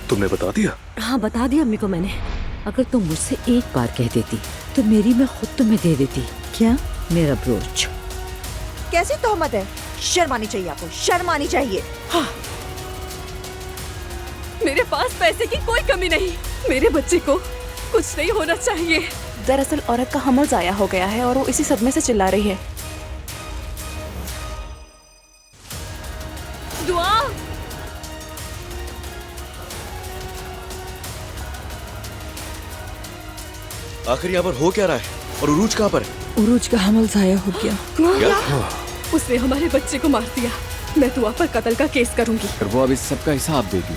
तुमने बता दिया? हाँ बता दिया अम्मी को मैंने। अगर तुम मुझसे एक बार कह देती तो मेरी मैं खुद तुम्हें दे देती। क्या? मेरा ब्रोच। कैसी तोहमत है? शर्म आनी चाहिए आपको, शर्म आनी चाहिए। हाँ। मेरे पास पैसे की कोई कमी नहीं, मेरे बच्चे को कुछ नहीं होना चाहिए। दरअसल औरत का हमल जाया हो गया है और वो इसी सदमे से चिल्ला रही है। दुआ। आखिर यहाँ पर हो क्या रहा है? और उरूज कहाँ पर है? उरूज का हमल जाया हो गया। क्या? उसने हमारे बच्चे को मार दिया। मैं दुआ पर कत्ल का केस करूंगी। वो अब इस सब का हिसाब देगी।